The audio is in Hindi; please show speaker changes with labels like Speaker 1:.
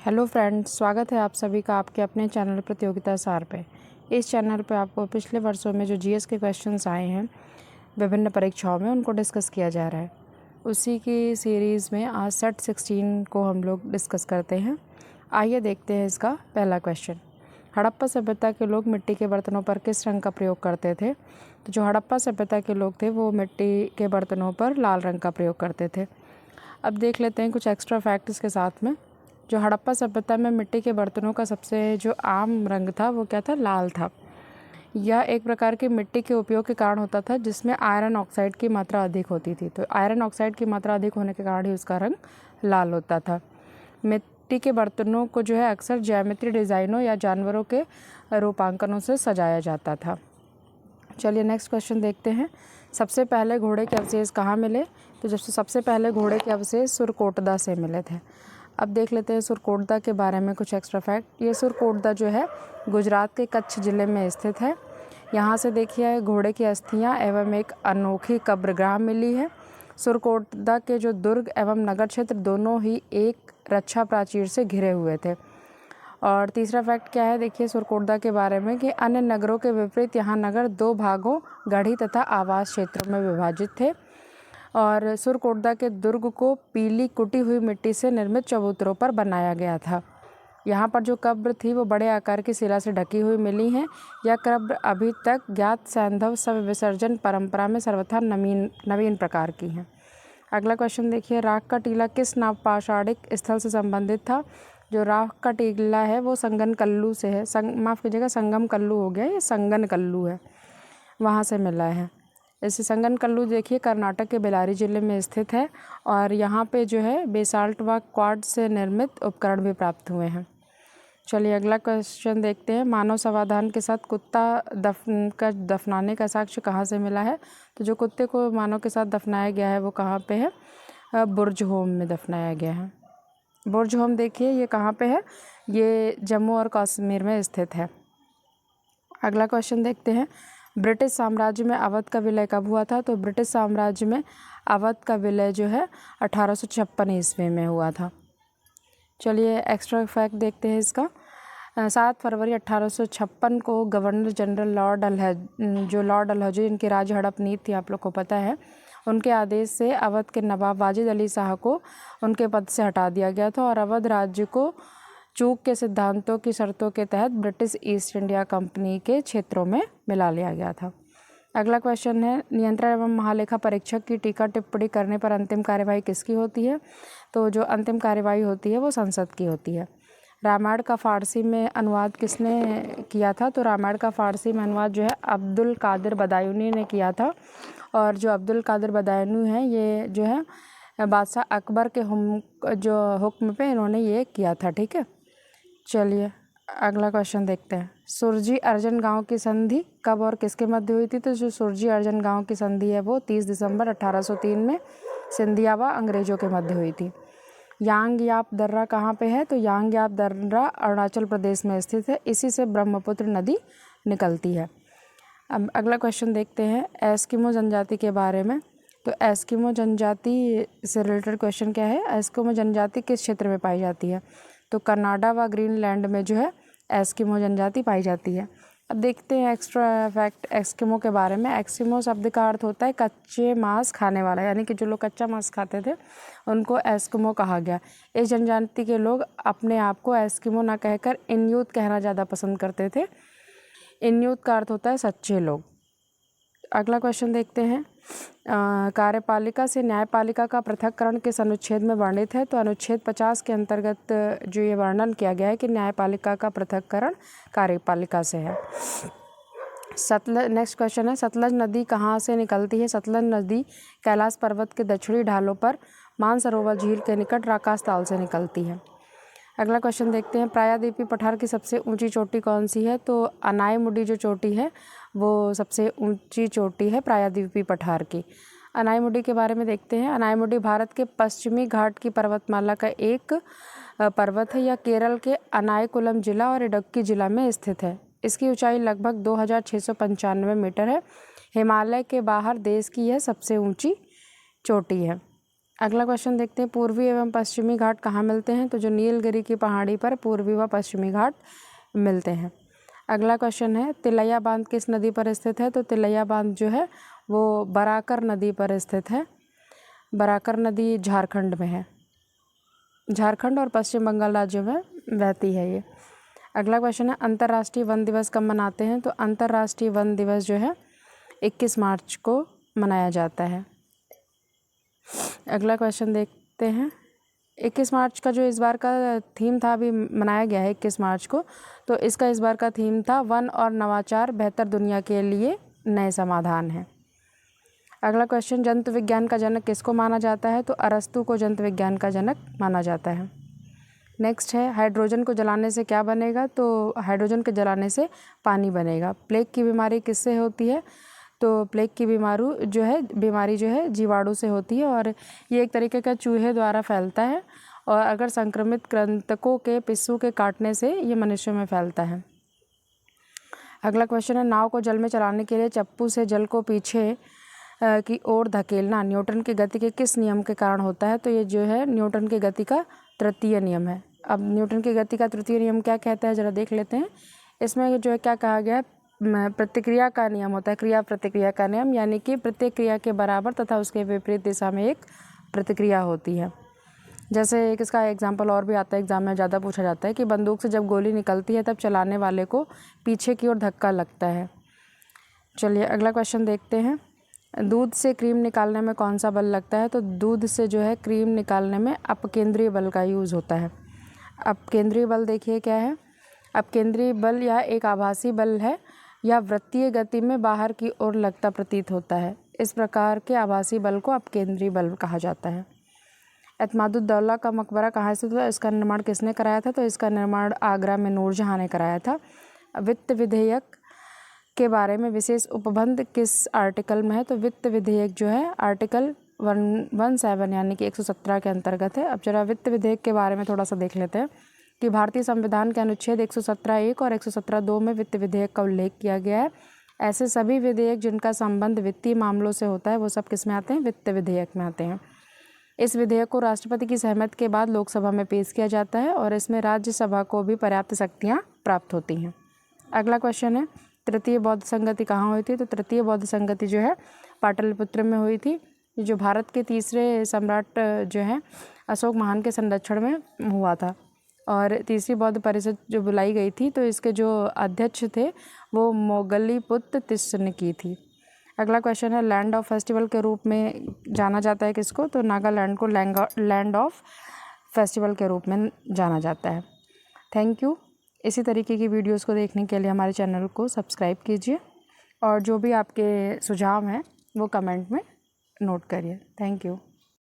Speaker 1: हेलो फ्रेंड्स, स्वागत है आप सभी का आपके अपने चैनल प्रतियोगिता सार पे। इस चैनल पे आपको पिछले वर्षों में जो जीएस के क्वेश्चंस आए हैं विभिन्न परीक्षाओं में उनको डिस्कस किया जा रहा है। उसी की सीरीज़ में आज सेट 16 को हम लोग डिस्कस करते हैं। आइए देखते हैं इसका पहला क्वेश्चन। हड़प्पा सभ्यता के लोग मिट्टी के बर्तनों पर किस रंग का प्रयोग करते थे? तो जो हड़प्पा सभ्यता के लोग थे वो मिट्टी के बर्तनों पर लाल रंग का प्रयोग करते थे। अब देख लेते हैं कुछ एक्स्ट्रा फैक्ट्स के साथ में। जो हड़प्पा सभ्यता में मिट्टी के बर्तनों का सबसे जो आम रंग था वो क्या था? लाल था। यह एक प्रकार की मिट्टी के उपयोग के कारण होता था जिसमें आयरन ऑक्साइड की मात्रा अधिक होती थी। तो आयरन ऑक्साइड की मात्रा अधिक होने के कारण ही उसका रंग लाल होता था। मिट्टी के बर्तनों को जो है अक्सर ज्यामितीय डिज़ाइनों या जानवरों के रूपांकनों से सजाया जाता था। चलिए नेक्स्ट क्वेश्चन देखते हैं। सबसे पहले घोड़े के अवशेष कहाँ मिले? तो जब सबसे पहले घोड़े के अवशेष सुरकोटदा से मिले थे। अब देख लेते हैं सुरकोटदा के बारे में कुछ एक्स्ट्रा फैक्ट। ये सुरकोटदा जो है गुजरात के कच्छ ज़िले में स्थित है। यहाँ से देखिए घोड़े की अस्थियाँ एवं एक अनोखी कब्रगाह मिली है। सुरकोटदा के जो दुर्ग एवं नगर क्षेत्र दोनों ही एक रक्षा प्राचीर से घिरे हुए थे। और तीसरा फैक्ट क्या है देखिए सुरकोटदा के बारे में कि अन्य नगरों के विपरीत यहाँ नगर दो भागों गढ़ी तथा आवास क्षेत्रों में विभाजित थे। और सुरकोटदा के दुर्ग को पीली कुटी हुई मिट्टी से निर्मित चबूतरों पर बनाया गया था। यहाँ पर जो कब्र थी वो बड़े आकार की शिला से ढकी हुई मिली हैं। यह कब्र अभी तक ज्ञात सैंधव शव विसर्जन परंपरा में सर्वथा नवीन प्रकार की हैं। अगला क्वेश्चन देखिए, राख का टीला किस नवपाषाणिक स्थल से संबंधित था? जो राख का टीला है वो संगन कल्लू से है। माफ़ कीजिएगा, संगम कल्लू हो गया, ये संगन कल्लू है, वहाँ से मिला है। इसे संगन कल्लू देखिए कर्नाटक के बेलारी ज़िले में स्थित है। और यहाँ पे जो है बेसाल्ट व क्वार्ट्ज से निर्मित उपकरण भी प्राप्त हुए हैं। चलिए अगला क्वेश्चन देखते हैं। मानव समाधान के साथ कुत्ता दफनाने का साक्ष्य कहाँ से मिला है? तो जो कुत्ते को मानव के साथ दफनाया गया है वो कहाँ पे है? बुर्ज होम में दफनाया गया है। बुर्ज होम देखिए ये कहाँ पे है? ये जम्मू और कश्मीर में स्थित है। अगला क्वेश्चन देखते हैं। ब्रिटिश साम्राज्य में अवध का विलय कब हुआ था? तो ब्रिटिश साम्राज्य में अवध का विलय जो है 1856 ईस्वी में हुआ था। चलिए एक्स्ट्रा फैक्ट देखते हैं इसका। 7 फरवरी 1856 को गवर्नर जनरल लॉर्ड डलहौजी, इनकी राज्य हड़प नीति थी, आप लोग को पता है, उनके आदेश से अवध के नवाब वाजिद अली शाह को उनके पद से हटा दिया गया था और अवध राज्य को चूक के सिद्धांतों की शर्तों के तहत ब्रिटिश ईस्ट इंडिया कंपनी के क्षेत्रों में मिला लिया गया था। अगला क्वेश्चन है, नियंत्रण एवं महालेखा परीक्षक की टीका टिप्पणी करने पर अंतिम कार्यवाही किसकी होती है? तो जो अंतिम कार्यवाही होती है वो संसद की होती है। रामायण का फ़ारसी में अनुवाद किसने किया था? तो रामायण का फ़ारसी में अनुवाद जो है अब्दुल कादिर बदायूनी ने किया था। और जो अब्दुल कादिर बदायूनी है ये जो है बादशाह अकबर के हुक्म पे इन्होंने ये किया था। ठीक है, चलिए अगला क्वेश्चन देखते हैं। सुरजी अर्जन गांव की संधि कब और किसके मध्य हुई थी? तो जो सुरजी अर्जन गांव की संधि है वो 30 दिसंबर 1803 में सिंधिया व अंग्रेजों के मध्य हुई थी। यांग याप दर्रा कहाँ पे है? तो यांग याप दर्रा अरुणाचल प्रदेश में स्थित है। इसी से ब्रह्मपुत्र नदी निकलती है। अब अगला क्वेश्चन देखते हैं एस्किमो जनजाति के बारे में। तो एस्किमो जनजाति से रिलेटेड क्वेश्चन क्या है? एस्किमो जनजाति किस क्षेत्र में पाई जाती है? तो कनाडा व ग्रीनलैंड में जो है एस्किमो जनजाति पाई जाती है। अब देखते हैं एक्स्ट्रा फैक्ट एस्किमो के बारे में। एस्किमो शब्द का अर्थ होता है कच्चे मांस खाने वाला, यानी कि जो लोग कच्चा मांस खाते थे उनको एस्किमो कहा गया। इस जनजाति के लोग अपने आप को एस्किमो ना कहकर इन्यूत कहना ज़्यादा पसंद करते थे। इन्यूत का अर्थ होता है सच्चे लोग। अगला क्वेश्चन देखते हैं। कार्यपालिका से न्यायपालिका का पृथक्करण किस अनुच्छेद में वर्णित है? तो अनुच्छेद 50 के अंतर्गत जो ये वर्णन किया गया है कि न्यायपालिका का पृथक्करण कार्यपालिका से है। नेक्स्ट क्वेश्चन है, सतलज नदी कहाँ से निकलती है? सतलज नदी कैलाश पर्वत के दक्षिणी ढालों पर मानसरोवर झील के निकट राकास ताल से निकलती है। अगला क्वेश्चन देखते हैं। प्रायद्वीपीय पठार की सबसे ऊंची चोटी कौन सी है? तो अनाईमुडी जो चोटी है वो सबसे ऊंची चोटी है प्रायद्वीपीय पठार की। अनाईमुडी के बारे में देखते हैं। अनाईमुडी भारत के पश्चिमी घाट की पर्वतमाला का एक पर्वत है। यह केरल के अनायकुलम जिला और इडुक्की जिला में स्थित है। इसकी ऊंचाई लगभग 2695 मीटर है। हिमालय के बाहर देश की यह सबसे ऊंची चोटी है। अगला क्वेश्चन देखते हैं, पूर्वी एवं पश्चिमी घाट कहाँ मिलते हैं? तो जो नीलगिरी की पहाड़ी पर पूर्वी व पश्चिमी घाट मिलते हैं। अगला क्वेश्चन है, तिलैया बांध किस नदी पर स्थित है? तो तिलैया बांध जो है वो बराकर नदी पर स्थित है। बराकर नदी झारखंड में है, झारखंड और पश्चिम बंगाल राज्यों में बहती है ये। अगला क्वेश्चन है, अंतर्राष्ट्रीय वन दिवस कब मनाते हैं? तो अंतर्राष्ट्रीय वन दिवस जो है 21 मार्च को मनाया जाता है। अगला क्वेश्चन देखते हैं, 21 मार्च का जो इस बार का थीम था, अभी मनाया गया है 21 मार्च को, तो इसका इस बार का थीम था वन और नवाचार, बेहतर दुनिया के लिए नए समाधान है। अगला क्वेश्चन, जंतु विज्ञान का जनक किसको माना जाता है? तो अरस्तु को जंतु विज्ञान का जनक माना जाता है। नेक्स्ट है, हाइड्रोजन को जलाने से क्या बनेगा? तो हाइड्रोजन को जलाने से पानी बनेगा। प्लेग की बीमारी किससे होती है? तो प्लेग की बीमारी जो है जीवाणु से होती है और ये एक तरीके का चूहे द्वारा फैलता है और अगर संक्रमित कृंतकों के पिस्सू के काटने से ये मनुष्यों में फैलता है। अगला क्वेश्चन है, नाव को जल में चलाने के लिए चप्पू से जल को पीछे की ओर धकेलना न्यूटन की गति के किस नियम के कारण होता है? तो ये जो है न्यूटन की गति का तृतीय नियम है। अब न्यूटन की गति का तृतीय नियम क्या कहता है, ज़रा देख लेते हैं। इसमें जो है क्या कहा गया है, प्रतिक्रिया का नियम होता है, क्रिया प्रतिक्रिया का नियम, यानी कि प्रत्येक क्रिया के बराबर तथा उसके विपरीत दिशा में एक प्रतिक्रिया होती है। जैसे एक इसका एग्जाम्पल और भी आता है, एग्जाम में ज़्यादा पूछा जाता है कि बंदूक से जब गोली निकलती है तब चलाने वाले को पीछे की ओर धक्का लगता है। चलिए अगला क्वेश्चन देखते हैं, दूध से क्रीम निकालने में कौन सा बल लगता है? तो दूध से जो है क्रीम निकालने में अपकेंद्रीय बल का यूज़ होता है। अपकेंद्रीय बल देखिए क्या है, अपकेंद्रीय बल यह एक आभासी बल है या वृत्तीय गति में बाहर की ओर लगता प्रतीत होता है। इस प्रकार के आभासी बल को अपकेंद्रीय बल कहा जाता है। एतमादुद्दौला का मकबरा कहाँ स्थित है? इसका निर्माण किसने कराया था? तो इसका निर्माण आगरा में नूरजहाँ ने कराया था। वित्त विधेयक के बारे में विशेष उपबंध किस आर्टिकल में है? तो वित्त विधेयक जो है आर्टिकल 117 यानी कि 117 के अंतर्गत है। अब जरा वित्त विधेयक के बारे में थोड़ा सा देख लेते हैं कि भारतीय संविधान के अनुच्छेद 117(1) और 117(2) में वित्त विधेयक का उल्लेख किया गया है। ऐसे सभी विधेयक जिनका संबंध वित्तीय मामलों से होता है वो सब किस में आते हैं? वित्त विधेयक में आते हैं। इस विधेयक को राष्ट्रपति की सहमति के बाद लोकसभा में पेश किया जाता है और इसमें राज्यसभा को भी पर्याप्त शक्तियाँ प्राप्त होती हैं। अगला क्वेश्चन है, तृतीय बौद्ध संगति कहाँ हुई थी? तो तृतीय बौद्ध संगति जो है पाटलिपुत्र में हुई थी, जो भारत के तीसरे सम्राट जो है अशोक महान के संरक्षण में हुआ था। और तीसरी बौद्ध परिषद जो बुलाई गई थी तो इसके जो अध्यक्ष थे वो मोगलीपुत्र तिस्सनिकी थी। अगला क्वेश्चन है, लैंड ऑफ फेस्टिवल के रूप में जाना जाता है किसको? तो नागालैंड को लैंड ऑफ फेस्टिवल के रूप में जाना जाता है। Thank you. इसी तरीके की वीडियोस को देखने के लिए हमारे चैनल को सब्सक्राइब कीजिए और जो भी आपके सुझाव हैं वो कमेंट में नोट करिए। Thank you.